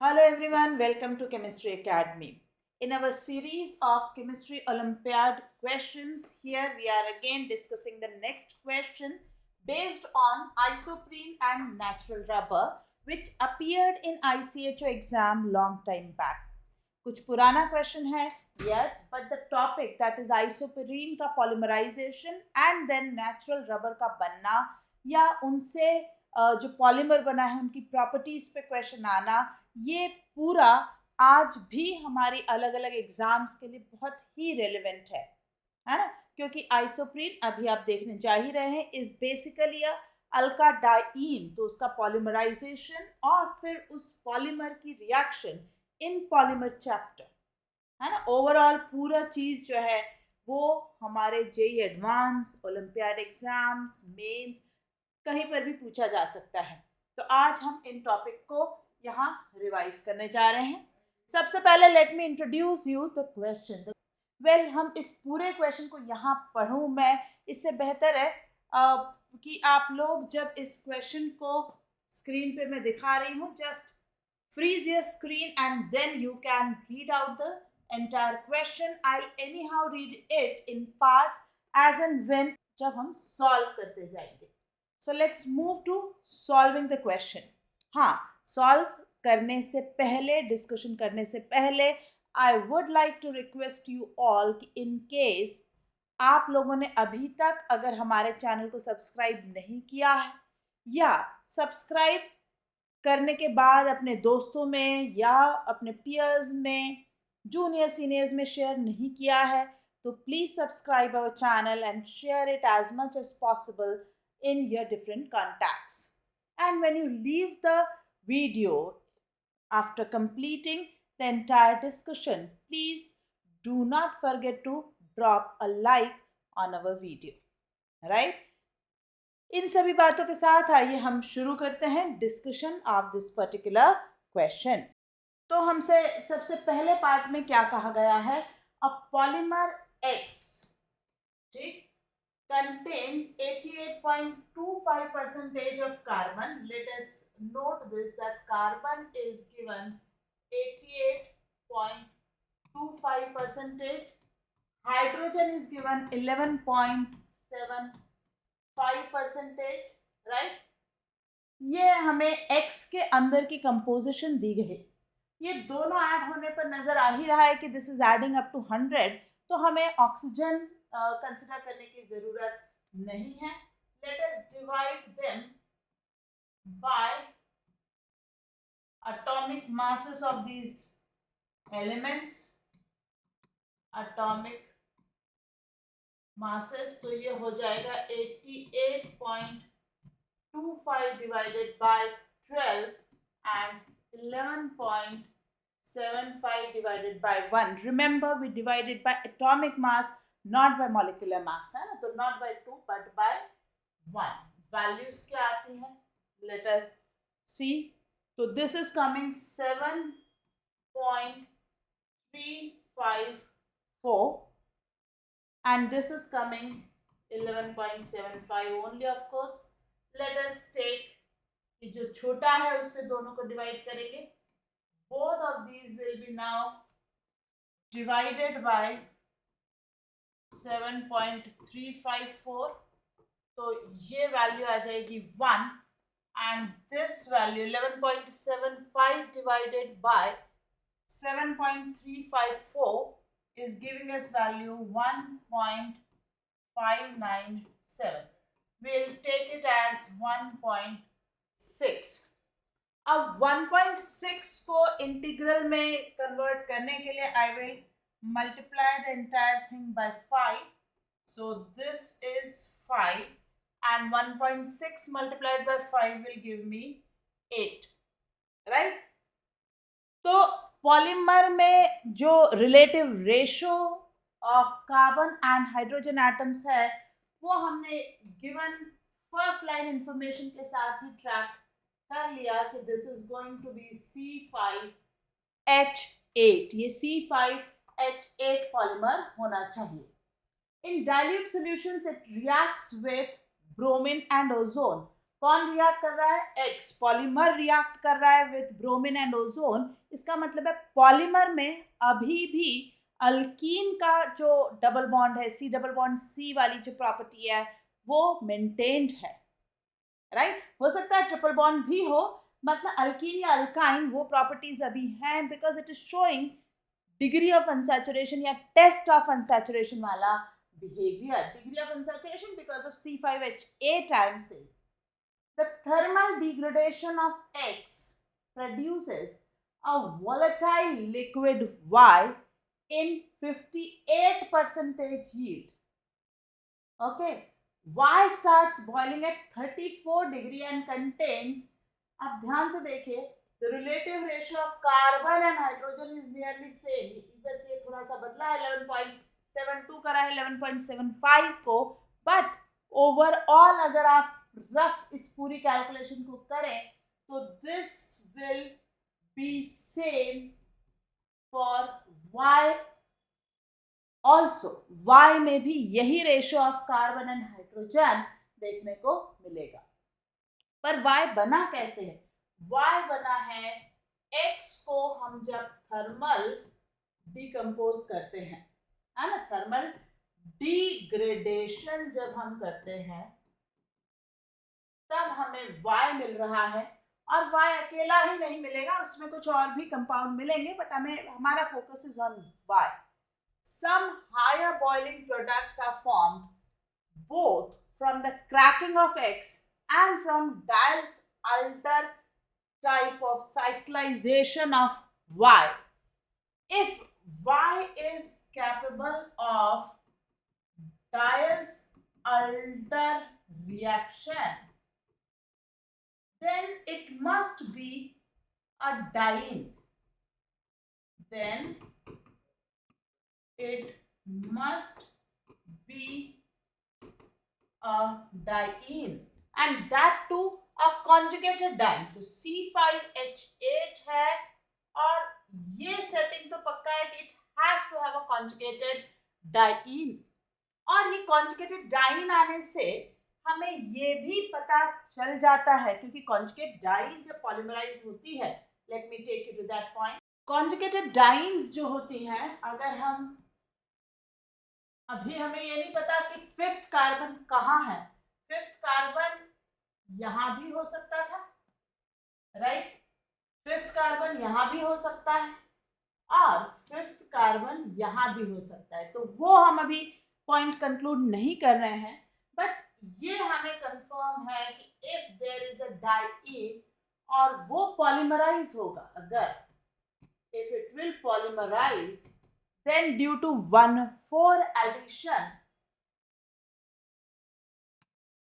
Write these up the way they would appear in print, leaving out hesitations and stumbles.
Hello everyone, welcome to Chemistry Academy. In our series of Chemistry Olympiad questions, here we are again discussing the next question based on isoprene and natural rubber, which appeared in ICHO exam long time back. कुछ पुराना question है, yes, but the topic that is isoprene का polymerization and then natural rubber का बनना या उनसे जो polymer बना है उनकी प्रॉपर्टीज पे क्वेश्चन आना, ये पूरा आज भी हमारी अलग अलग एग्जाम्स के लिए बहुत ही रेलिवेंट है ना। क्योंकि आइसोप्रीन अभी आप देखने जा ही रहे हैं इज बेसिकली अल्काडाइन, तो उसका पॉलीमराइजेशन और फिर उस पॉलीमर की रिएक्शन इन पॉलीमर चैप्टर, है ना। ओवरऑल पूरा चीज जो है वो हमारे JEE advance, olympiad exams, mains, कहीं पर भी पूछा जा सकता है। तो आज हम इन टॉपिक को यहाँ रिवाइज करने जा रहे हैं। सबसे पहले let me introduce you the question. Well, हम इस पूरे क्वेश्चन को यहाँ पढ़ूं मैं, इससे बेहतर है कि आप लोग जब इस क्वेश्चन को स्क्रीन पे मैं दिखा रही हूँ, just freeze your screen and then you can read out the entire question. I anyhow read it in parts as and when, जब हम सॉल्व करते जाएंगे। So let's move to solving the question. हाँ, सॉल्व करने से पहले, discussion करने से पहले, I would like to request you all कि इन केस आप लोगों ने अभी तक अगर हमारे चैनल को सब्सक्राइब नहीं किया है या सब्सक्राइब करने के बाद अपने दोस्तों में या अपने पीयर्स में, जूनियर सीनियर्स में शेयर नहीं किया है, तो please subscribe our channel and share it as much as possible in your different contacts. And when you leave the video after completing the entire discussion, please do not forget to drop a like on our video. Right? इन सभी बातों के साथ आइए हम शुरू करते हैं discussion of this particular question. तो हमसे सबसे पहले पार्ट में क्या कहा गया है? अ पॉलीमर एक्स, ठीक, contains 88.25% of carbon. Let us note this, that carbon is given 88.25%, hydrogen is given 11.75%, right? ये हमें X के अंदर की कंपोजिशन दी गई, ये दोनों ऐड होने पर नजर आ ही रहा है कि this is adding up to 100, तो हमें ऑक्सीजन कंसिडर करने की जरूरत नहीं है। Let us divide them by atomic masses of these elements, atomic masses, तो ये हो जाएगा 88.25 divided by 12 and 11.75 divided by 1. Remember, we divided by atomic mass, not by molecular mass, है ना। तो not by 2 but by 1. Values क्या आती हैं? Let us see. So this is coming 7.354 and this is coming 11.75 only, of course. Let us take जो छोटा है उससे दोनों को डिवाइड करेंगे. Both of these will be now divided by 7.354, तो ये वैल्यू आ जाएगी 1 and this value 11.75 divided by 7.354 is giving us value 1.597. We'll take it as 1.6. अब 1.6 को इंटीग्रल में कन्वर्ट करने के लिए I will multiply the entire thing by 5. So this is 5 and 1.6 multiplied by 5 will give me 8, right? तो polymer में जो relative ratio of carbon and hydrogen atoms है वो हमने गिवन फर्स्ट लाइन इंफॉर्मेशन के साथ ही ट्रैक कर लिया कि this is going to be C5H8, ये C5H8 पॉलीमर होना चाहिए। In dilute solutions, it reacts with bromine and ozone कौन रिएक्ट कर रहा है? X, पॉलीमर रिएक्ट कर रहा है विथ ब्रोमीन एंड ओजोन। इसका मतलब है पॉलीमर में अभी भी अल्कीन का जो डबल बॉन्ड है, C डबल बॉन्ड C वाली जो प्रॉपर्टी है वो मेंटेन्ड है, राइट? हो सकता है ट्रिपल बॉन्ड भी हो, मतलब अल्कीन या अल्काइन वो प्रॉपर्टीज अभी हैं, because it is showing degree of unsaturation या टेस्ट ऑफ अनसैचुरेशन वाला behaviour. Degree of unsaturation because of C5H8 I am saying. The thermal degradation of X produces a volatile liquid Y in 58% yield. Okay, Y starts boiling at 34 degree and contains, अब ध्यान से देखिए, the relative ratio of carbon and hydrogen is nearly same. बस ये थोड़ा सा बदला है, 11.72 करा है 11.75 को, but overall अगर आप रफ इस पूरी कैलकुलेशन को करें तो this will be same for Y also. Y में भी यही ratio of carbon and hydrogen देखने को मिलेगा। पर Y बना कैसे है? Y बना है X को हम जब थर्मल डिकम्पोज करते हैं, है ना, थर्मल डिग्रेडेशन जब हम करते हैं तब हमें Y मिल रहा है। और Y अकेला ही नहीं मिलेगा, उसमें कुछ और भी कंपाउंड मिलेंगे, बट हमारा focus is on Y. Some higher boiling products are formed both from the cracking of X and from Diels alder type of cyclization of Y. If Y is capable of Diels alder reaction, then it must be a diene. Then it must be a diene, and that too a conjugated diene. तो C5H8 है और ये setting तो पक्का है कि it has to have a conjugated diene. और ये conjugated diene आने से हमें ये भी पता चल जाता है, क्योंकि conjugate diene जब पॉलीमराइज होती है, let me take you to that point. conjugated dienes जो होती हैं, अगर हम अभी हमें ये नहीं पता कि फिफ्थ कार्बन कहाँ है, फिफ्थ कार्बन यहां भी हो सकता था, राइट? फिफ्थ कार्बन यहां भी हो सकता है और फिफ्थ कार्बन यहां भी हो सकता है, तो वो हम अभी पॉइंट कंक्लूड नहीं कर रहे हैं, बट ये हमें कंफर्म है कि if there is a diene और वो पॉलीमराइज होगा, अगर if it will polymerise, then due to 1,4 addition,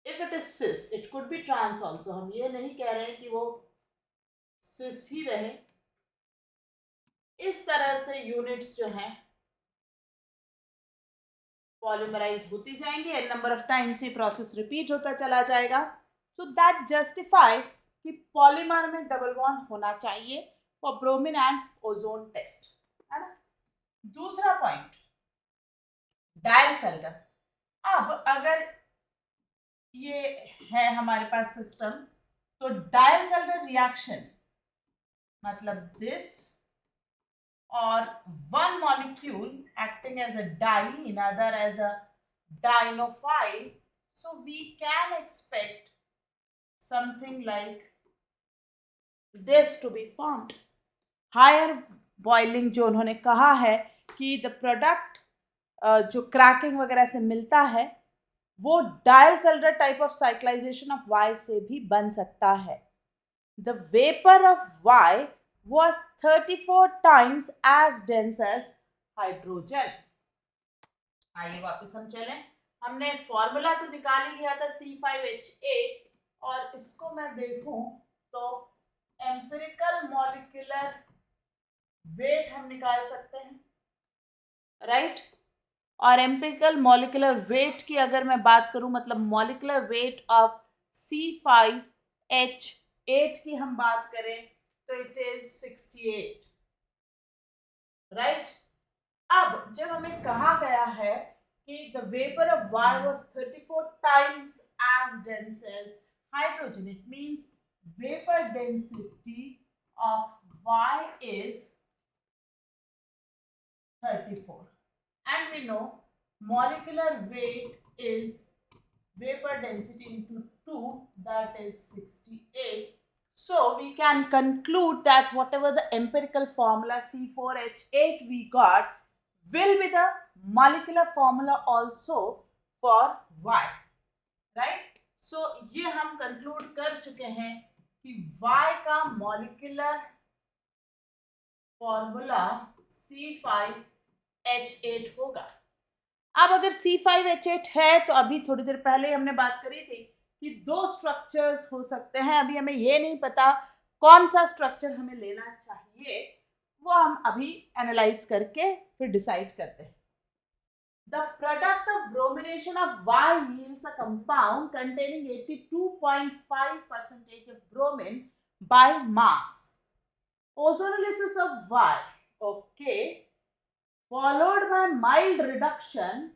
if it is cis, it could be trans also. हम ये नहीं कह रहे कि वो cis ही रहे। इस तरह से यूनिट्स जो हैं पॉलीमराइज होती जाएंगे, एन नंबर ऑफ टाइम्स ये प्रोसेस रिपीट होता चला जाएगा। सो दैट जस्टिफाई कि पॉलीमर में डबल बॉन्ड होना चाहिए for bromine and ozone test, है ना। दूसरा पॉइंट, डायल्स अल्डर। अब अगर ये है हमारे पास सिस्टम, तो डायल्स अल्डर रिएक्शन मतलब दिस और one molecule acting as a diene, other as a dienophile, so we can expect something like this to be formed. Higher boiling जो उन्होंने कहा है कि the product जो क्रैकिंग वगैरह से मिलता है वो dials alder type of cyclisation of Y से भी बन सकता है। The vapor of Y was 34 times as dense as hydrogen. आइए वापस हम चलें, हमने फॉर्मूला तो निकाल ही लिया था C5H8, और इसको मैं देखूं तो एम्पिरिकल मॉलिक्यूलर वेट हम निकाल सकते हैं, राइट? और एम्पिरिकल मॉलिक्यूलर वेट की अगर मैं बात करूं, मतलब मॉलिक्यूलर वेट ऑफ C5H8 की हम बात करें तो इट इज 68, राइट? अब जब हमें कहा गया है कि the vapor of Y was 34 times as dense as hydrogen. It means vapor density of Y is 34. And we know molecular weight is vapor density into 2, that is 68. So we can conclude that whatever the empirical formula C4H8 we got will be the molecular formula also for Y, right? So ये हम conclude कर चुके हैं कि Y का molecular formula C5H8 होगा। अब अगर C5H8 है तो अभी थोड़ी देर पहले हमने बात करी थी कि दो स्ट्रक्चर्स हो सकते हैं। अभी हमें ये नहीं पता कौन सा स्ट्रक्चर हमें लेना चाहिए, वो हम अभी एनालाइज करके फिर डिसाइड करते हैं। The product of bromination of Y yields a compound containing 82.5% of bromine by mass. Ozonolysis of Y, okay, followed by mild reduction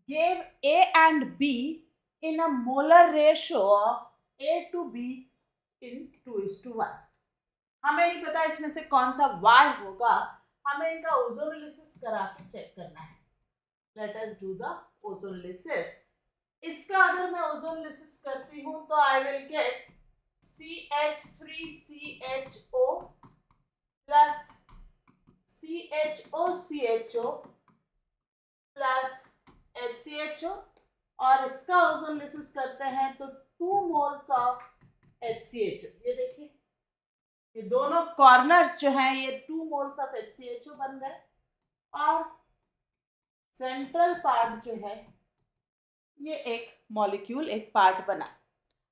gave A and B in a molar ratio of A to B in 2:1. हमें नहीं पता इसमें से कौन सा Y होगा, हमें इनका ओजोनोलिसिस करा के चेक करना है। Let us do the ozonolysis. इसका अगर मैं ओजोनोलिसिस करती हूँ तो I will get CH3CHO plus CHO plus HCHO, और इसका ओजोनोलिसिस करते हैं तो 2 moles of HCHO। ये देखिए ये दोनों कॉर्नर्स जो हैं ये 2 moles of HCHO बन गए और सेंट्रल पार्ट जो है ये एक मॉलिक्यूल, एक पार्ट बना।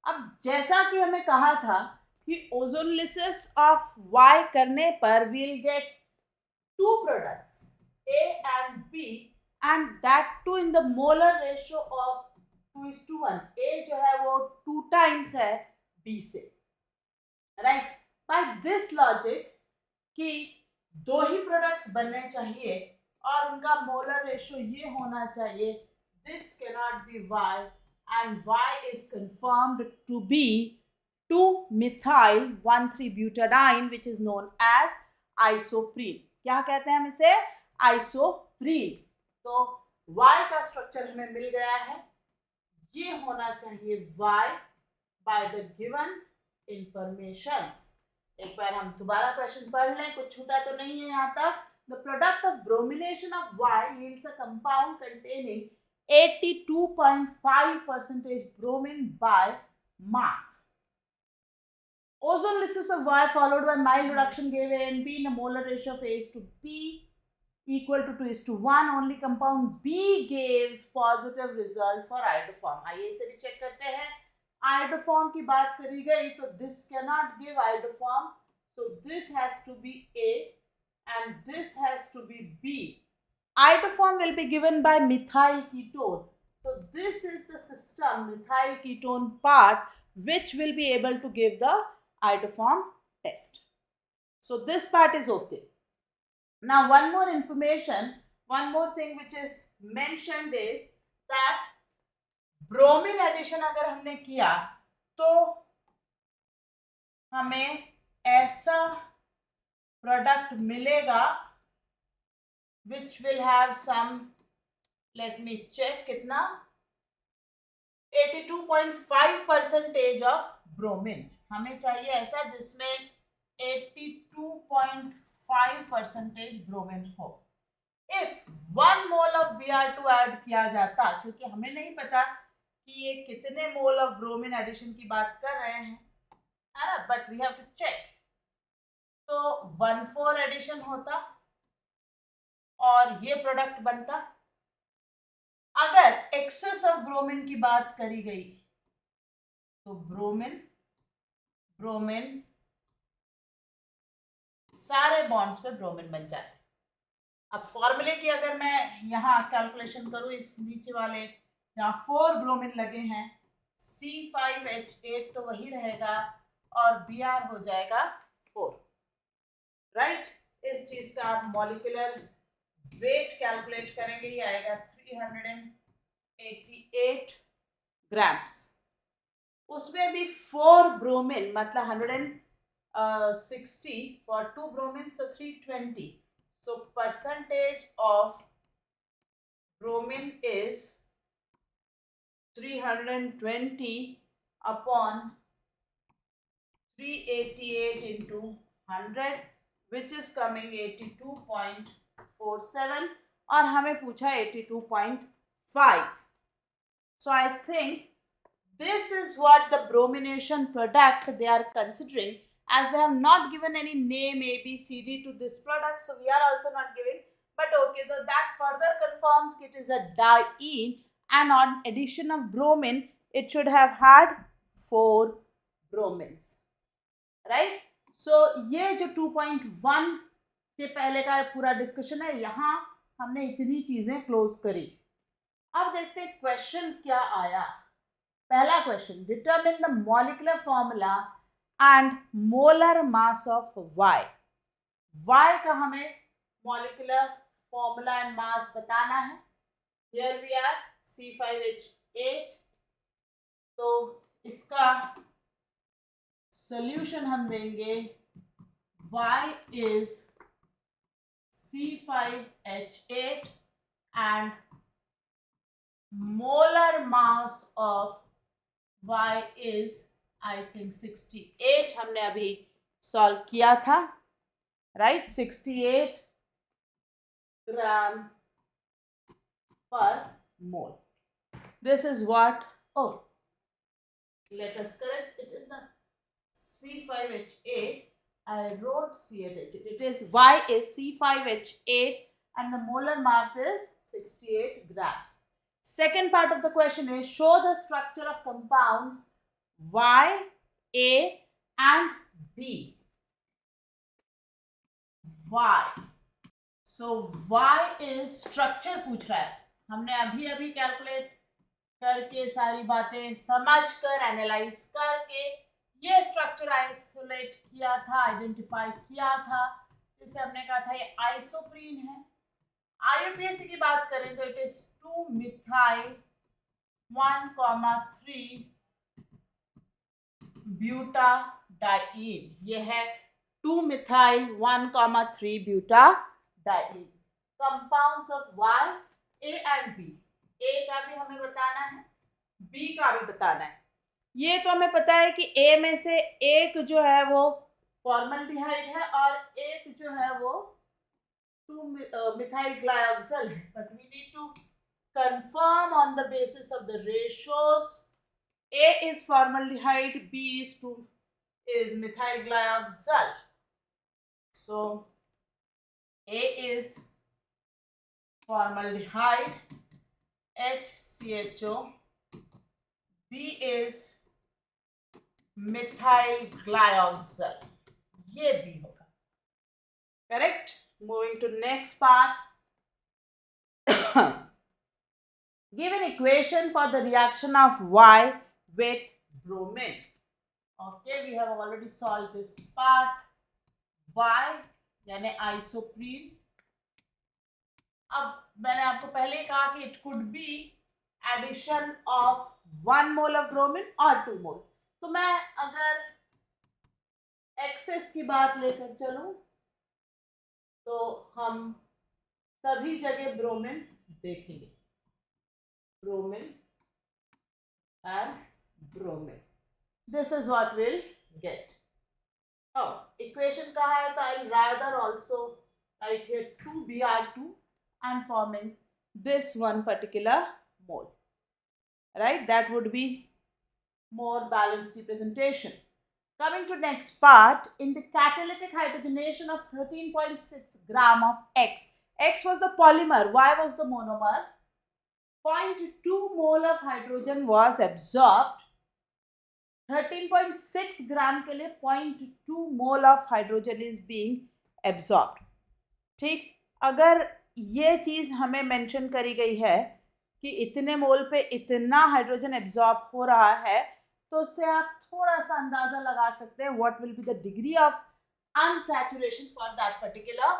अब जैसा कि हमें कहा था कि ओजोनोलिसिस ऑफ Y करने पर we'll get 2 products A and B, and that too in the molar ratio of 2:1. A जो है वो 2 times है B से, right? By this logic कि दो ही प्रोडक्ट्स बनने चाहिए और उनका मोलर रेशियो ये होना चाहिए, this cannot be Y, and Y is confirmed to be 2-methyl-1,3-butadiene, which is known as isoprene. क्या कहते हैं हम इसे? आइसोप्रीन। तो Y का स्ट्रक्चर हमें मिल गया है, ये होना चाहिए Y by the given informations। एक बार हम दोबारा क्वेश्चन पढ़ लें, कुछ छूटा तो नहीं है यहाँ तक। The product of bromination of Y yields a compound containing 82.5% bromine by mass. Ozonolysis of Y followed by mild reduction gave A and B in a molar ratio of A is to B equal to 2:1. Only compound B gives positive result for iodoform. आइए इसे भी check करते हैं। iodoform की बात करी गई तो this cannot give iodoform, so this has to be A and this has to be B. Iodoform will be given by methyl ketone. So this is the system, methyl ketone part, which will be able to give the iodoform test. So this part is okay. Now one more information, one more thing which is mentioned is that bromine addition अगर हमने किया तो हमें ऐसा product मिलेगा which will have some, let me check कितना, 82.5% of bromine। हमें चाहिए ऐसा जिसमें 82.5% bromine हो। If 1 mole of Br2 add किया जाता, क्योंकि हमें नहीं पता कि ये कितने मोल ऑफ ब्रोमीन एडिशन की बात कर रहे हैं, है ना, but we have to check. तो 1,4 एडिशन होता और ये प्रोडक्ट बनता। अगर एक्सेस ऑफ ब्रोमीन की बात करी गई तो ब्रोमीन ब्रोमीन सारे बॉन्ड्स पे ब्रोमीन बन जाते। अब फॉर्मूले की अगर मैं यहाँ कैलकुलेशन करूँ, इस नीचे वाले जहाँ 4 ब्रोमीन लगे हैं, C5H8 तो वही रहेगा और Br हो जाएगा 4, राइट? इस चीज का आप मॉलिक्यूलर वेट कैलकुलेट करेंगे, ये आएगा 388 ग्राम्स। उसमें भी 4 ब्रोमीन मतलब 160 for 2 bromines, so 320. So percentage of bromine is 320 upon 388 into 100, which is coming 82.47, और हमें पूछा 82.5. So I think this is what the bromination product they are considering, as they have not given any name A, B, C, D to this product, so we are also not giving. But okay, so that further confirms it is a diene, and on addition of bromine, it should have had 4 bromines, right? So ये जो 2.1 के पहले का पूरा discussion है, यहाँ हमने इतनी चीजें क्लोज करी. अब देखते हैं क्वेश्चन क्या आया. पहला question, determine the molecular formula and molar mass of Y. Y का हमें मॉलिक्यूलर फॉर्मूला एंड मास बताना है. Here we are C5H8. तो इसका सॉल्यूशन हम देंगे. Y is C5H8 and molar mass of Y is I think 68. हमने अभी सॉल्व किया था, right? 68 gram per mole. This is what, oh, let us correct, it is not C5H8. I wrote C8H8. It is Y is C5H8 and the molar mass is 68 grams. Second part of the question is, show the structure of compounds Y, A and B. Y. So Y is structure पूछ रहा है. हमने अभी अभी calculate करके सारी बातें समझ कर एनालाइज करके ये स्ट्रक्चर आइसोलेट किया था, आइडेंटिफाई किया था. जिसे हमने कहा था ये आइसोप्रीन है. IUPAC की बात करें तो इट इज 2-methyl 1,3 ब्यूटाडाइन. ये है 2-methyl 1,3 butadiene. Compounds of Y, A and B. A का भी हमें बताना है, B का भी बताना है. ये तो हमें पता है कि A में से एक जो है वो फॉर्मल्डिहाइड है और एक जो है वो 2-methyl glyoxal है. But we need to confirm on the basis of the ratios. A is formaldehyde, B is methyl glyoxal. So A is formaldehyde, HCHO. B is methyl glyoxal. ये B होगा. Correct? Moving to next part. Give an equation for the reaction of Y with bromine. Okay, we have already solved this part. Y यानी isoprene. अब मैंने आपको पहले कहा कि it could be addition of 1 mole of bromine or 2 mole. तो मैं अगर एक्सेस की बात लेकर चलूं तो हम सभी जगह ब्रोमीन देखेंगे. Bromine and bromine. This is what we'll get. Oh, equation कहा है तो I'll rather also write here 2Br2 and forming this one particular mole. Right? That would be more balanced representation. Coming to next part, in the catalytic hydrogenation of 13.6 gram of X. X was the polymer, Y was the monomer. 0.2 mole of hydrogen was absorbed. 13.6 gram के लिए 0.2 mole of hydrogen is being absorbed. ठीक, अगर ये चीज हमें mention करी गई है कि इतने मोल पे इतना हाइड्रोजन एब्जॉर्ब हो रहा है, तो उससे आप थोड़ा सा अंदाजा लगा सकते हैं what will be the degree of unsaturation for that particular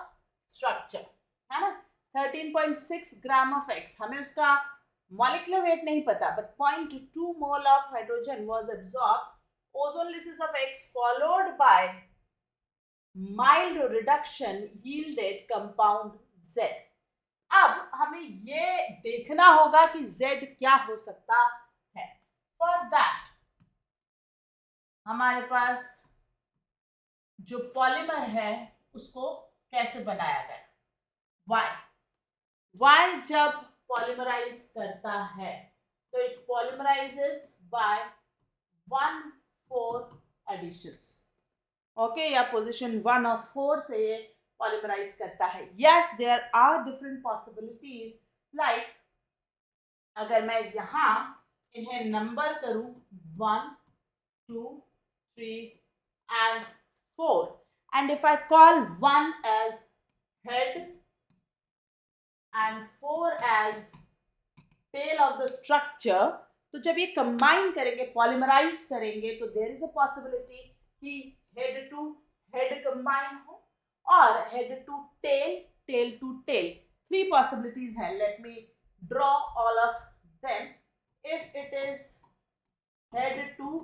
structure, है ना. 13.6 ग्राम ऑफ X, हमें उसका मॉलिक्यूलर वेट नहीं पता, but 0.2 mole of hydrogen was absorb, ozone lysis of X followed by mild reduction yielded compound Z। अब हमें ये देखना होगा कि Z क्या हो सकता है। फॉर दैट हमारे पास जो पॉलीमर है उसको कैसे बनाया गया। Y जब पॉलीमराइज करता है तो it polymerises by 1,4 additions. Okay, या पोजीशन 1 और 4 से ये पॉलीमराइज करता है। Yes, there are different possibilities, like अगर मैं यहाँ इन्हें नंबर करूं 1, 2, 3 and 4, and if I call 1 as head and 4 as tail of the structure, तो जब ये कंबाइन करेंगे, पॉलीमराइज करेंगे, तो देयर इज अ पॉसिबिलिटी कि हेड टू हेड कंबाइन हो और head to tail, tail to tail. 3 possibilities हैं। Let me draw all of them. If it is head to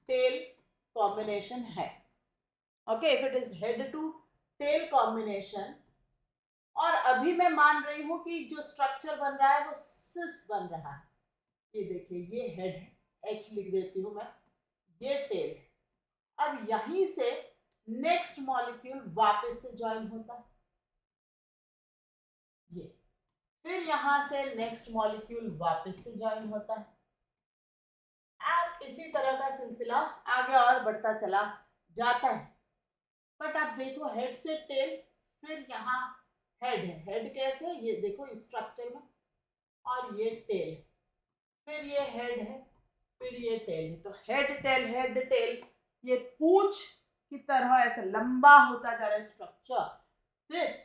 tail combination है, okay, if it is head to tail combination, और अभी मैं मान रही हूं कि जो स्ट्रक्चर बन रहा है वो सिस बन रहा है। ये देखिए, ये हेड है, H लिख देती हूं मैं, ये टेल है। अब यहीं से नेक्स्ट मॉलिक्यूल वापस से ज्वाइन होता है, ये, फिर यहां से नेक्स्ट मॉलिक्यूल वापस से ज्वाइन होता है, और इसी तरह का सिलसिला आगे और बढ़ता चला जाता है। बट आप देखो, हेड से टेल, फिर यहाँ हेड है। हेड कैसे, ये देखो इस स्ट्रक्चर में, और ये टेल, फिर ये हेड है, फिर ये टेल है। तो हेड टेल, ये पूंछ की तरह ऐसे लंबा होता जा रहा है structure. This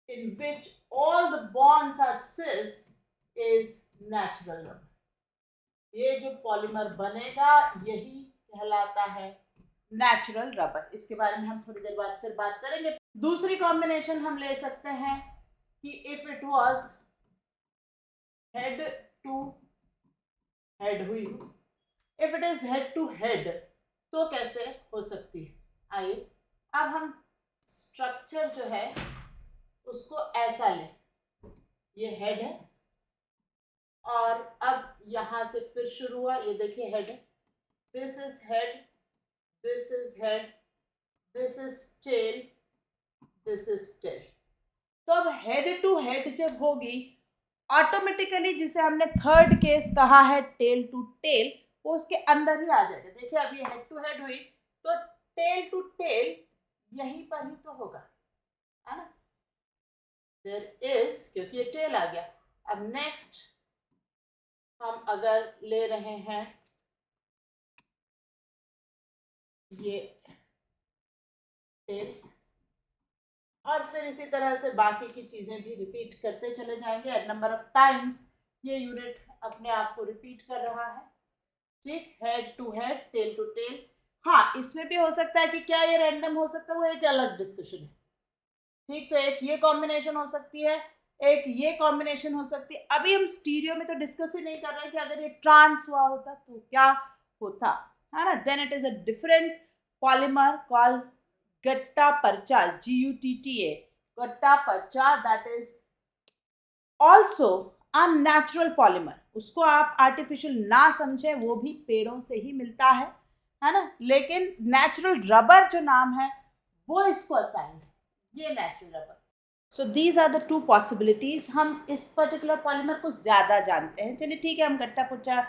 in which all the bonds are cis is natural rubber. ये जो पॉलीमर बनेगा यही कहलाता है नेचुरल रबर। इसके बारे में हम थोड़ी देर बाद फिर बात करेंगे। दूसरी कॉम्बिनेशन हम ले सकते हैं कि if it was head to head हुई, if it is head to head तो कैसे हो सकती है। आइए अब हम स्ट्रक्चर जो है उसको ऐसा ले, ये हेड है, और अब यहां से फिर शुरू हुआ, ये देखिए हेड है, this is head, this is head, this is tail, this is tail. तो अब हेड टू हेड जब होगी, ऑटोमेटिकली जिसे हमने थर्ड केस कहा है टेल टू टेल, वो उसके अंदर ही आ जाएगा। देखिए अब ये हेड टू हेड हुई तो टेल टू टेल यहीं पर ही तो होगा, है ना। देयर इज, क्योंकि ये टेल आ गया। अब नेक्स्ट हम अगर ले रहे हैं ये टेल, और फिर इसी तरह से बाकी की चीजें भी रिपीट करते चले जाएंगे एट नंबर ऑफ टाइम्स। ये यूनिट अपने आप को रिपीट कर रहा है, ठीक, head to head, tail to tail. हाँ, इसमें भी हो सकता है कि क्या ये रैंडम हो सकता है, वो एक अलग डिस्कशन है, ठीक। तो एक ये कॉम्बिनेशन हो सकती है, एक ये कॉम्बिनेशन हो सकती है। अभी हम स्टीरियो में तो डिस्कस ही नहीं कर रहे कि अगर ये ट्रांस हुआ होता तो क्या होता, है ना। Then it is a different polymer called gutta percha, GUTTA, gutta percha, that is also a natural polymer. उसको आप आर्टिफिशियल ना समझे, वो भी पेड़ों से ही मिलता है ना। लेकिन नेचुरल रबर जो नाम है वो इसको असाइन है, ये natural rubber. So these are the 2 possibilities. हम इस पर्टिकुलर पॉलीमर को ज्यादा जानते हैं, चलिए ठीक है, हम गट्टा पुच्चा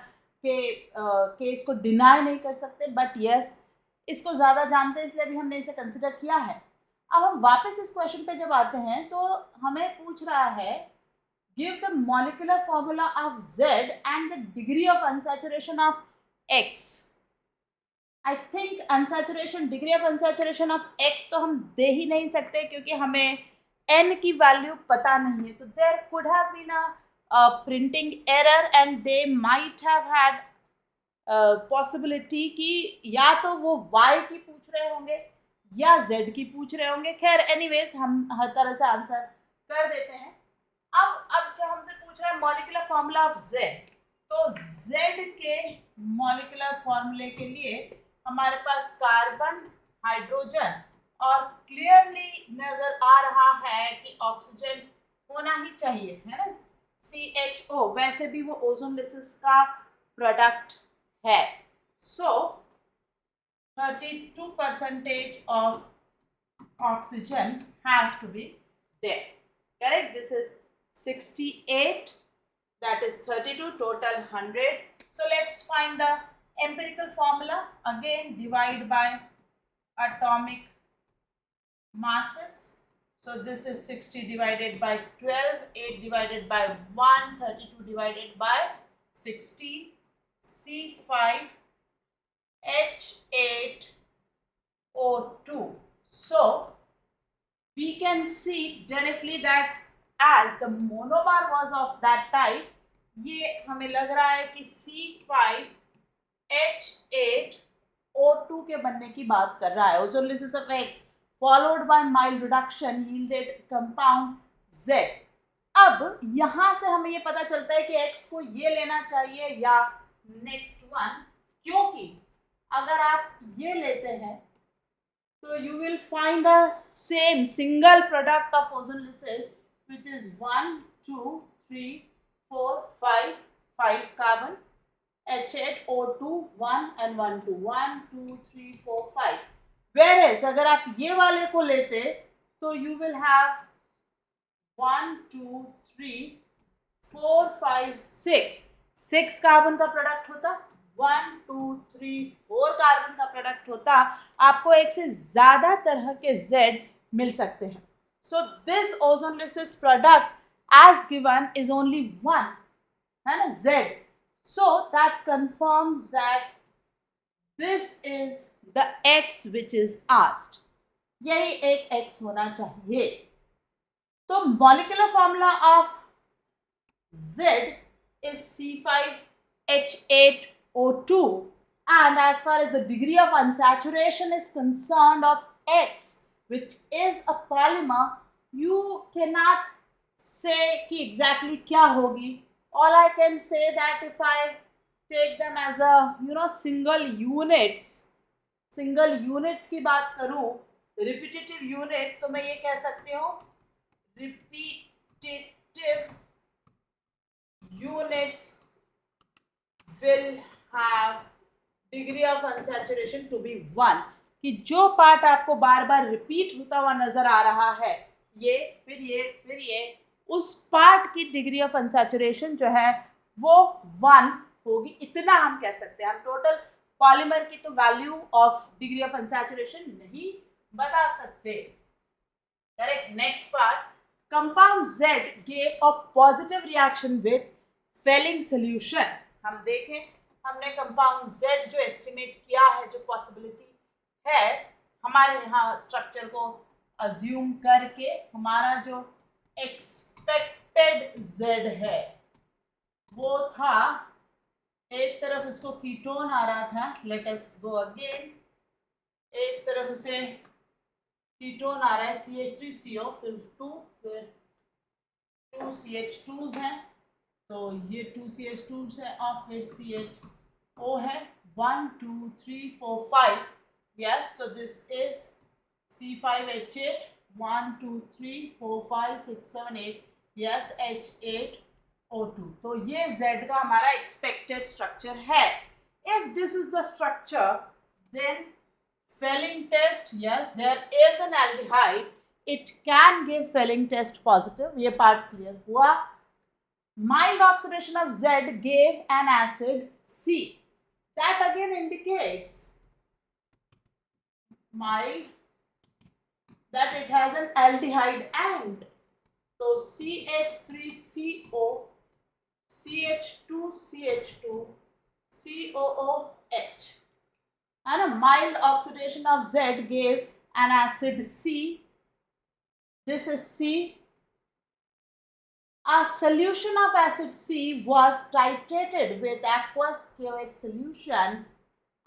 के केस को डिनाई नहीं कर सकते, बट यस इसको ज्यादा जानते हैं, इसलिए भी हमने इसे कंसिडर किया है। अब हम वापस इस क्वेश्चन पे जब आते हैं तो हमें पूछ रहा है give the molecular formula of Z and the degree of unsaturation of X. I think unsaturation, degree of unsaturation of X तो हम दे ही नहीं सकते क्योंकि हमें N की वैल्यू पता नहीं है। तो there could have been a printing error and they might have had possibility कि या तो वो Y की पूछ रहे होंगे या Z की पूछ रहे होंगे। खैर एनीवेज हम हर तरह से आंसर कर देते हैं। अब से हमसे पूछ रहा है मॉलिक्यूलर फॉर्मूला ऑफ जेड, तो जेड के मॉलिक्यूलर फॉर्मूले के लिए हमारे पास कार्बन, हाइड्रोजन और क्लियरली नजर आ रहा है कि ऑक्सीजन होना ही चाहिए, है ना, CHO। वैसे भी वो ओजोन लेयर्स का प्रोडक्ट है। सो 32% of oxygen has to be there. Correct? This is 68, that is 32, total 100. So let's find the empirical formula. Again, divide by atomic masses. So this is 60 divided by 12, 8 divided by 1, 32 divided by 60, C5, H8O2. So we can see directly that as the monomer was of that type, ये हमें लग रहा है कि C5H8O2 के बनने की बात कर रहा है। Ozone lysis of X followed by mild reduction yielded compound Z। अब यहां से हमें ये पता चलता है कि X को ये लेना चाहिए या नेक्स्ट वन, क्योंकि अगर आप ये लेते हैं तो you will find a same single product of ozone lysis which is 1, 2, 3, 4, 5 carbon, H8O2 1 and 1, 2, 1, 2, 3, 4, 5. Whereas अगर आप ये वाले को लेते तो you will have 1, 2, 3, 4, 5, 6 कार्बन का प्रोडक्ट होता, 1, 2, 3, 4 कार्बन का प्रोडक्ट होता, आपको एक से ज्यादा तरह के Z मिल सकते हैं। So this ozone layers product as given is only one, है ना, Z। So that confirms that this is the X which is asked, यही एक X होना चाहिए। तो molecular formula of Z is C5H8O2, and as far as the degree of unsaturation is concerned of X, which is a polymer, you cannot say कि exactly क्या होगी. All I can say that if I take them as a single units की बात करूं, repetitive unit, तो मैं ये कह सकती हूँ repetitive units will have degree of unsaturation to be 1, कि जो पार्ट आपको बार बार रिपीट होता हुआ नजर आ रहा है, ये फिर ये फिर ये, उस पार्ट की डिग्री ऑफ अनसैचुरेशन जो है वो 1 होगी, इतना हम कह सकते हैं। हम टोटल पॉलीमर की तो value of degree of unsaturation नहीं बता सकते। Correct. Next part, compound Z gave a positive reaction with Fehling solution। हम देखें, हमने कंपाउंड Z जो एस्टिमेट किया है, जो पॉसिबिलिटी है हमारे यहाँ स्ट्रक्चर को अज्यूम करके, हमारा जो एक्सपेक्टेड Z है वो था, एक तरफ इसको कीटोन आ रहा था, लेट अस गो अगेन, एक तरफ से कीटोन आ रहा है CH3CO, फिर 2, फिर 2 CH2s हैं, तो ये 2 CH2s है और फिर CHO है, 1, 2, 3, 4, 5, yes, so this is C5H8, 1, 2, 3, 4, 5, 6, 7, 8, yes, H8O2। तो ये Z का हमारा एक्सपेक्टेड स्ट्रक्चर है। If this is the structure, then Fehling test, yes, there is an aldehyde, it can give Fehling test positive, ये पार्ट क्लियर हुआ। Mild oxidation of Z gave an acid C, that again indicates mild, that it has an aldehyde end, so CH3CO, CH2CH2, COOH, and a mild oxidation of Z gave an acid C, this is C. A solution of acid C was titrated with aqueous KOH solution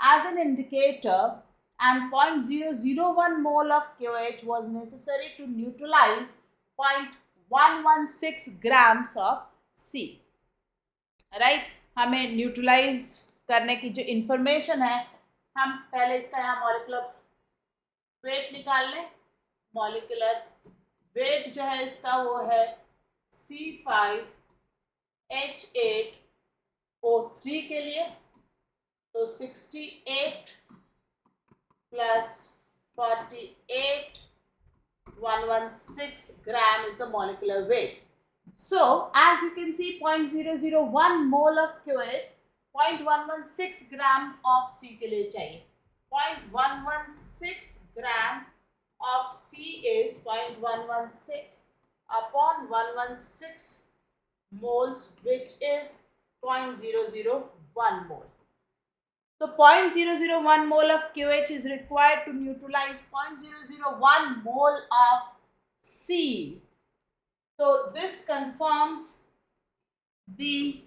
as an indicator, and 0.001 mole of KOH was necessary to neutralize 116 grams of C. Right, हमें neutralise करने की जो information है, हम पहले इसका यहाँ molecular weight निकाल लें. मॉलिक्यूलर वेट जो है इसका वो है C5H8O3 के लिए. तो 68 plus 48, 116 gram is the molecular weight. So as you can see, 0.001 mole of QH, 0.116 gram of C के लिए चाहिए. 0.116 gram of C is 0.116 upon 116 moles, which is 0.001 mole. So 0.001 mole of QH is required to neutralize 0.001 mole of C. So this confirms the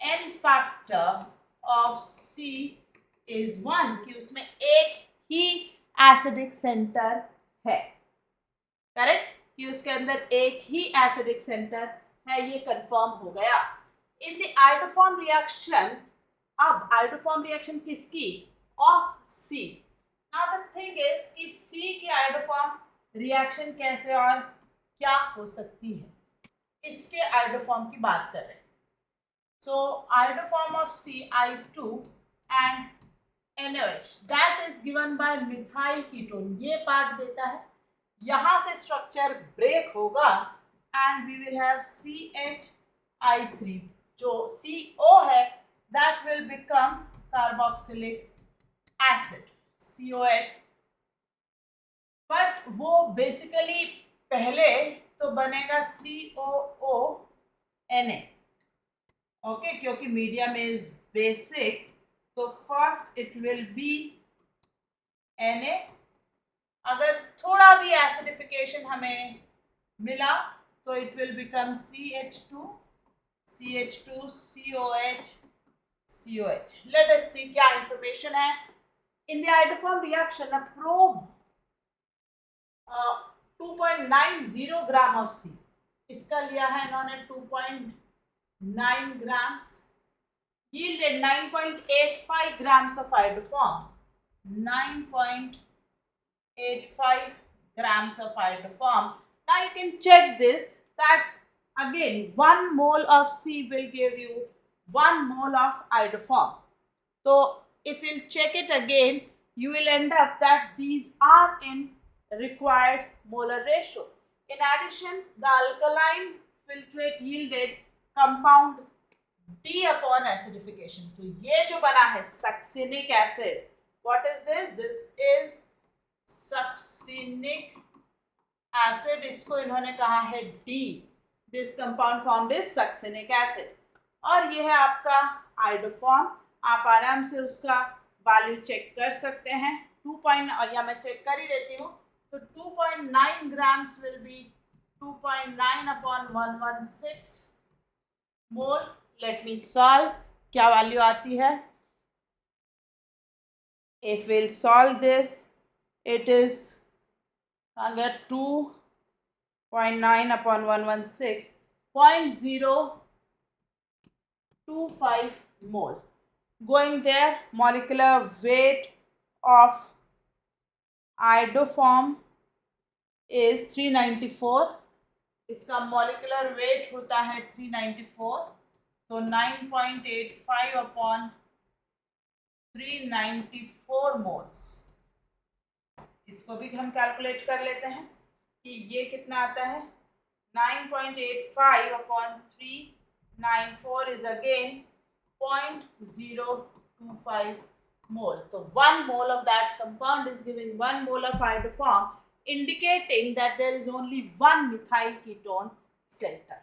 N factor of C is 1, कि उसमें एक ही acidic centre है. Correct, कि उसके अंदर एक ही acidic centre है, ये कंफर्म हो गया. इन द आयोडोफॉर्म रिएक्शन, अब आयोडोफॉर्म रिएक्शन किसकी? Of C. Now the thing is कि सी की आयोडोफॉर्म रिएक्शन कैसे और क्या हो सकती है, इसके आयोडोफॉर्म की बात कर रहे हैं. So iodoform of CI2 and NaOH that is given by methyl ketone. ये पार्ट देता है, यहां से स्ट्रक्चर ब्रेक होगा and we will have CHI3. जो CO है that will become carboxylic acid, COH. But वो बेसिकली पहले तो बनेगा COONA. ओके, क्योंकि मीडियम इज बेसिक, तो first it will be Na. अगर थोड़ा भी एसिडिफिकेशन हमें मिला तो it will become CH2 COH. Let us see क्या इंफॉर्मेशन है. In the iodoform reaction, a probe 2.90 gram of C. इसका लिया है इन्होंने 2.9 grams. Yielded 9.85 grams of iodoform. 9.85 grams of iodoform. Now you can check this, that again 1 mole of C will give you 1 mole of iodoform. So if you'll check it again, you will end up that these are in required molar ratio. In addition, the alkaline filtrate yielded compound D upon acidification. तो ये जो बना है succinic acid. What is this? This is succinic acid. इसको इन्होंने कहा है D. This compound formed is succinic acid. और ये है आपका आयोडोफॉर्म. आप आराम से उसका वैल्यू चेक कर सकते हैं. 2. और या मैं चेक कर ही देती हूँ. तो 2.9 grams will be 2.9 upon 116 mole. Let me solve. क्या वैल्यू आती है? If we'll solve this, it is अगर 2.9 upon 116, 0.025 mole. Going there, molecular weight of iodoform is 394. इसका molecular weight होता है 394. तो 9.85 upon 394 moles. इसको भी हम कैलकुलेट कर लेते हैं कि ये कितना आता है. 9.85 upon 394 is again 0.025 mole. So 1 mole of that compound is giving 1 mole of iodoform, indicating that there is only one methyl ketone center.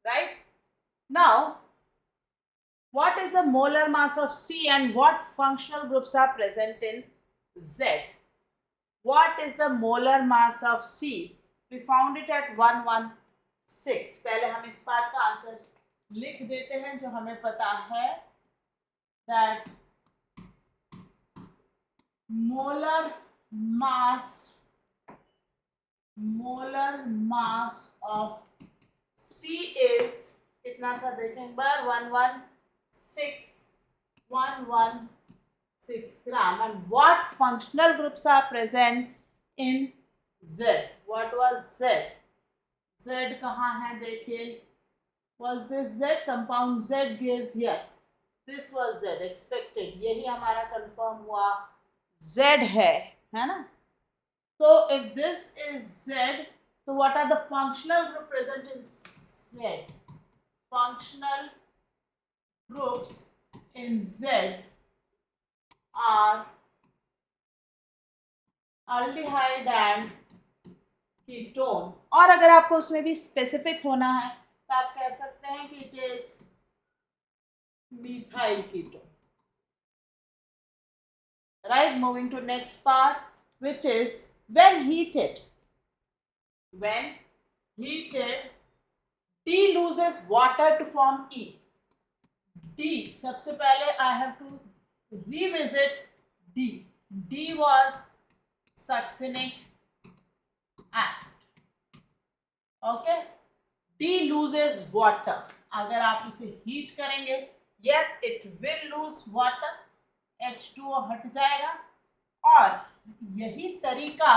Right? Now, what is the molar mass of C and what functional groups are present in Z? What is the molar mass of C? We found it at 116. पहले हम इस part का answer लिख देते हैं जो हमें पता है. That molar mass molar mass of C is कितना था देखें एक बार 116 gram. And what functional groups are present in Z? What was Z? Z कहाँ है देखिए. Was this Z? Compound Z gives, yes. This was Z. Expected. यही हमारा confirm हुआ. Z है ना? So if this is Z, so what are the functional group present in Z? Functional groups in Z are aldehyde and ketone. और अगर आपको उसमें भी स्पेसिफिक होना है तो आप कह सकते हैं कि it is methyl ketone. Right, moving to next part, which is when heated, D loses water to form E. D, सबसे पहले I have to revisit D. D was succinic acid. Okay, D loses water. अगर आप इसे heat करेंगे, yes, it will lose water. H2O हट जाएगा और यही तरीका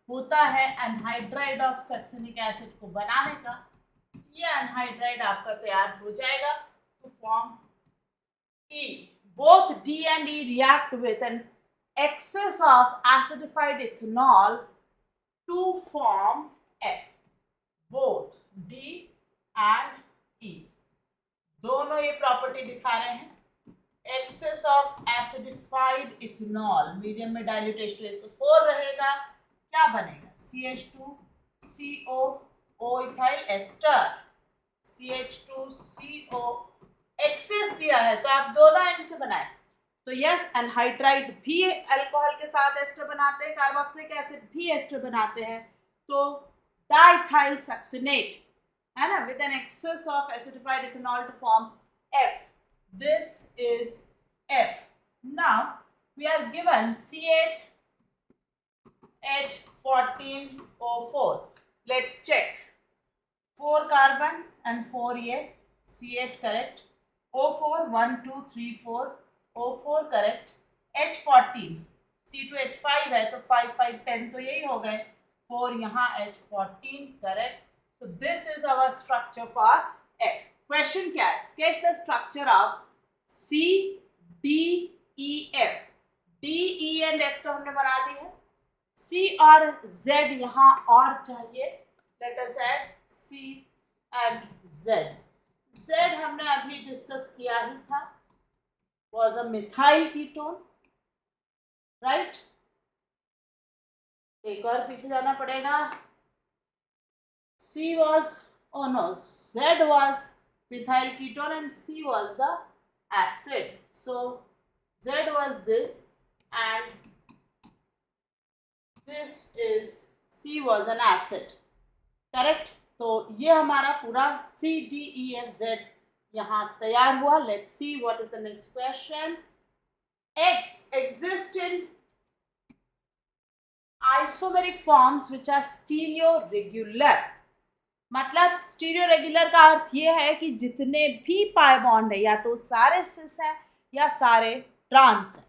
होता है एनहाइड्राइड ऑफ सक्सिनिक एसिड को बनाने का. ये एनहाइड्राइड आपका तैयार हो जाएगा to form E. Both D and E react with an excess of acidified ethanol to form F. Both D and E दोनों ये प्रॉपर्टी दिखा रहे हैं. Excess of acidified ethanol, medium में डाइल्यूट H2SO4 रहेगा, क्या बनेगा? CH2CO, ethyl ester, CH2CO. Access दिया है तो आप दोनों एंड से बनाए. तो यस, एनहाइड्राइड भी अल्कोहल के साथ एस्टर बनाते हैं, कार्बोक्सिलिक एसिड भी एस्टर बनाते हैं. तो डाइथाइल सक्सिनेट है ना, with an excess of acidified ethanol to form F. This is F. Now we are given C8H14O4. Let's check. 4 carbon and 4 ये C8 correct. O4 1 2 3 4. O4 correct. H14 C2H5 है तो 5 5 10 तो यही हो गए. 4 यहाँ H14 correct. So this is our structure for F. Question क्या है? Sketch the structure of C, D, E, F. D, E and F तो हमने बना दी है. C और Z यहाँ और चाहिए. Let us add C and Z. Z हमने अभी डिस्कस किया ही था. Was a methyl ketone, right? एक और पीछे जाना पड़ेगा. C was, oh no, Z was methyl ketone and C was the acid. So Z was this and this is C was an acid. Correct? तो ये हमारा पूरा C, D, E, F, Z यहाँ तैयार हुआ. Let's see what is the next question. X exist in isomeric forms which are stereoregular. मतलब stereo regular का अर्थ ये है कि जितने भी पाई बॉन्ड है या तो सारे सिस हैं या सारे ट्रांस हैं,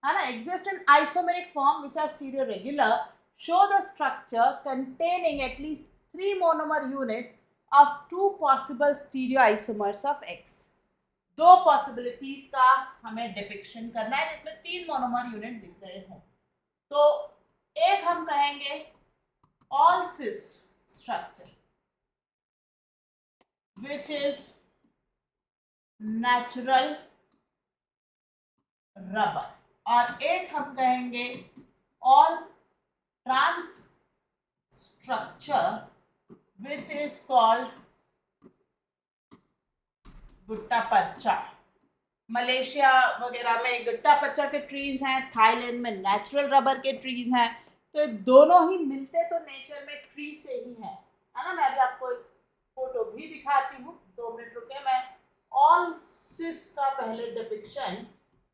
है ना. Exist in isomeric form which are stereo regular. Show the structure containing at least 3 monomer units of 2 possible stereo isomers of X. 2 possibilities का हमें डिपिक्शन करना है जिसमें 3 मोनोमर यूनिट दिख रहे हों. तो एक हम कहेंगे all cis structure which is natural rubber, और एक हम कहेंगे all trans structure which is called Gutta पर्चा. मलेशिया वगैरह में गुट्टा पर्चा के ट्रीज हैं, थाईलैंड में नेचुरल रबर के ट्रीज हैं. तो दोनों ही मिलते तो नेचर में ट्री से ही है ना. मैं भी आपको फोटो भी दिखाती हूँ. 2 मिनट रुके, मैं ऑल सिस का पहले डिपिक्शन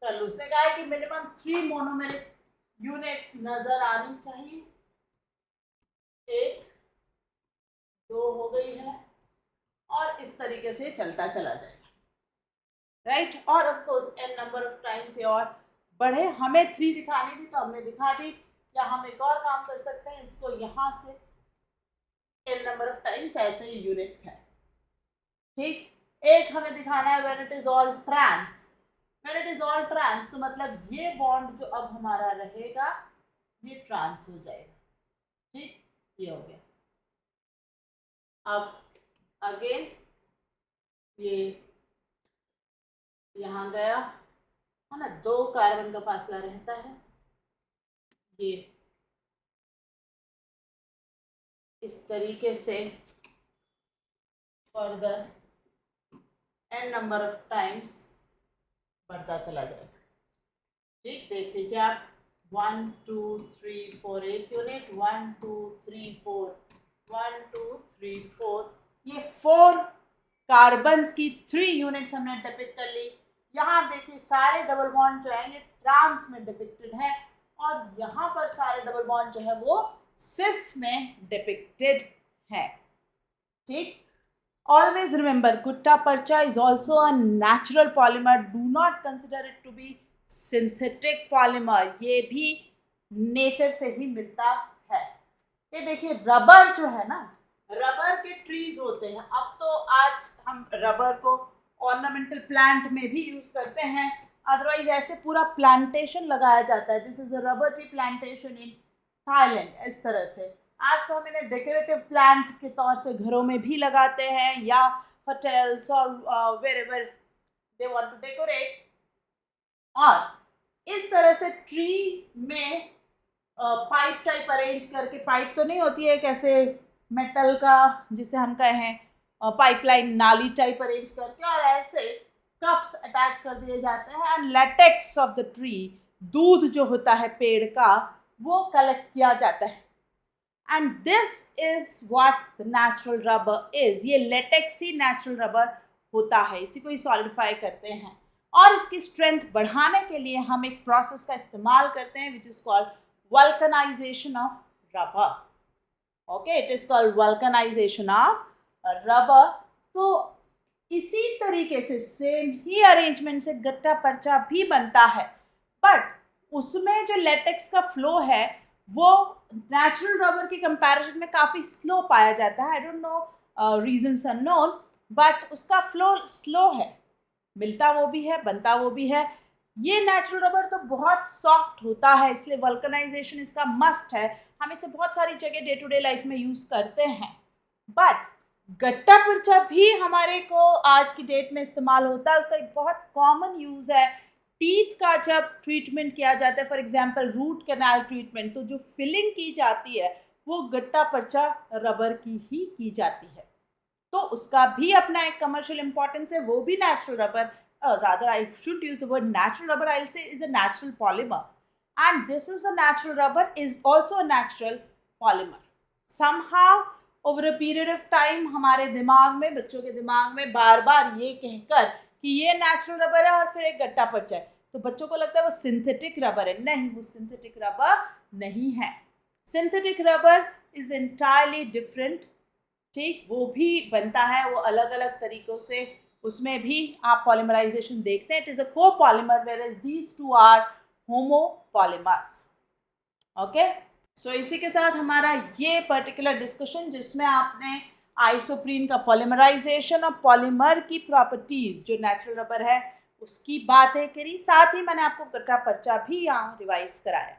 कर लूँ. उसने कहा है कि मिनिमम 3 मोनोमेरिक यूनिट्स नजर आनी चाहिए. एक, दो हो गई है, और इस तरीके से चलता चला जाएगा, राइट। और of course n number of times ये और बढ़े, हमें 3 दिखानी थी तो हमने दिखा दी, या हम एक और काम कर सकते हैं, इसको यहाँ से n नंबर ऑफ टाइम्स ऐसे ही यूनिट्स है, ठीक। एक हमें दिखाना है when it is all trans, when it is all trans तो मतलब ये बॉन्ड जो अब हमारा रहेगा ये ट्रांस हो जाएगा, ठीक, ये हो गया। अब अगेन ये यहाँ गया है ना, 2 कार्बन का फासला रहता है, ये इस तरीके से further n number of times बढ़ता चला जाएगा, ठीक। देख लीजिए आप, 1 2 3 4 एक यूनिट, 1 2 3 4, 1 2 3 4, ये 4 कार्बन्स की 3 यूनिट्स हमने डिपिक्ट कर ली। यहाँ देखिए सारे डबल बॉन्ड जो है ये ट्रांस में डिपिक्टेड है, और यहाँ पर सारे डबल बॉन्ड जो है वो सिस में डिपिक्टेड है, ठीक। Always remember, gutta parcha is also a natural polymer. Do not consider it to be synthetic polymer. ये भी नेचर से ही मिलता है। ये देखिए रबर जो है ना, रबर के ट्रीज होते हैं। अब तो आज हम रबर को ऑर्नामेंटल प्लांट में भी यूज करते हैं, अदरवाइज ऐसे पूरा प्लांटेशन लगाया जाता है। This is a rubber tree plantation in Thailand, इस तरह से। आज तो हम इन्हें डेकोरेटिव प्लांट के तौर से घरों में भी लगाते हैं, या होटल्स और wherever they want to decorate. और इस तरह से ट्री में पाइप टाइप अरेंज करके, पाइप तो नहीं होती है कैसे मेटल का जिसे हम कहें पाइपलाइन नाली टाइप अरेंज करके, और ऐसे कप्स अटैच कर दिए जाते हैं, and latex of the tree, दूध जो होता है पेड़ का, वो कलेक्ट किया जाता है। And this is what the natural rubber is. ये लेटेक्सी नेचुरल रबर होता है, इसी को ही सॉलिडिफाई करते हैं। और इसकी स्ट्रेंथ बढ़ाने के लिए हम एक प्रोसेस का इस्तेमाल करते हैं which is called vulcanization of rubber. Okay, it is called vulcanization of rubber. तो इसी तरीके से सेम ही अरेंजमेंट से गट्टा पर्चा भी बनता है, बट उसमें जो लेटेक्स का फ्लो है वो नेचुरल रबर की कंपैरिजन में काफ़ी स्लो पाया जाता है। I don't know reasons unknown, but उसका फ्लो स्लो है, मिलता वो भी है, बनता वो भी है। ये नेचुरल रबर तो बहुत सॉफ्ट होता है, इसलिए वल्कनाइजेशन इसका मस्ट है। हम इसे बहुत सारी जगह डे टू डे लाइफ में यूज़ करते हैं। बट गट्टा पर्चा भी हमारे को आज की डेट में इस्तेमाल होता है। उसका एक बहुत कॉमन यूज़ है टीथ का, जब ट्रीटमेंट किया जाता है, for example root canal treatment, तो जो फिलिंग की जाती है वो गट्टा पर्चा रबर की ही की जाती है। तो उसका भी अपना एक कमर्शियल इंपॉर्टेंस है, वो भी natural rubber, rather I should use the word natural rubber, I'll say is a natural polymer, and this is a natural rubber is also a natural polymer. Somehow over a period of time हमारे दिमाग में, बच्चों के दिमाग में बार बार ये कहकर कि ये नेचुरल रबर है और फिर एक गट्टा पर्चा है, तो बच्चों को लगता है वो सिंथेटिक रबर है। नहीं, वो सिंथेटिक रबर नहीं है। Synthetic rubber is entirely different, ठीक। वो भी बनता है वो अलग अलग तरीक़ों से, उसमें भी आप पॉलीमराइजेशन देखते हैं। It is a copolymer whereas these two are homopolymers. Okay, so इसी के साथ हमारा ये पर्टिकुलर डिस्कशन, जिसमें आपने आइसोप्रीन का पॉलीमराइजेशन और पॉलीमर की प्रॉपर्टीज जो नेचुरल रबर है उसकी बातें करी, साथ ही मैंने आपको गट्टा पर्चा भी यहाँ रिवाइज कराया।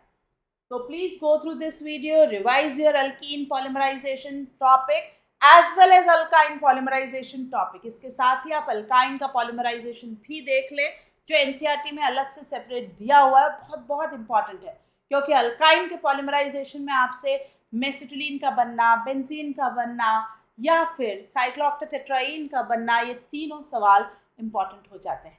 तो please go through this video, revise your alkene polymerization topic as well as alkyne polymerization topic. इसके साथ ही आप अल्काइन का पॉलीमराइजेशन भी देख लें, जो एनसीईआरटी में अलग से सेपरेट दिया हुआ है। बहुत बहुत इंपॉर्टेंट है, क्योंकि अल्काइन के पॉलीमराइजेशन में आपसे मेसिटिलीन का बनना, बेंजीन का बनना, या फिर साइक्लोऑक्टेट्राईन का बनना, ये तीनों सवाल इंपॉर्टेंट हो जाते हैं,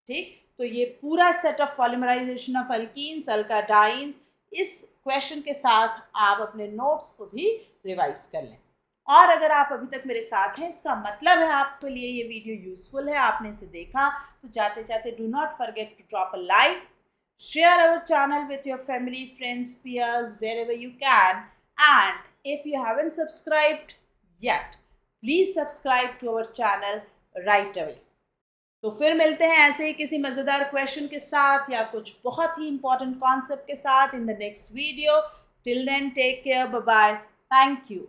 ठीक। तो ये पूरा set of polymerisation of alkenes, alkadienes, इस क्वेश्चन के साथ आप अपने नोट्स को भी रिवाइज कर लें। और अगर आप अभी तक मेरे साथ हैं, इसका मतलब है आपके लिए ये वीडियो यूजफुल है, आपने इसे देखा, तो जाते जाते do not forget to drop a like, share our channel with your family, friends, peers, wherever you can, and if you haven't subscribed yet, please subscribe to our channel right away. तो फिर मिलते हैं ऐसे ही किसी मज़ेदार question के साथ या कुछ बहुत ही इंपॉर्टेंट कॉन्सेप्ट के साथ in the next video. Till then take care, bye bye, thank you.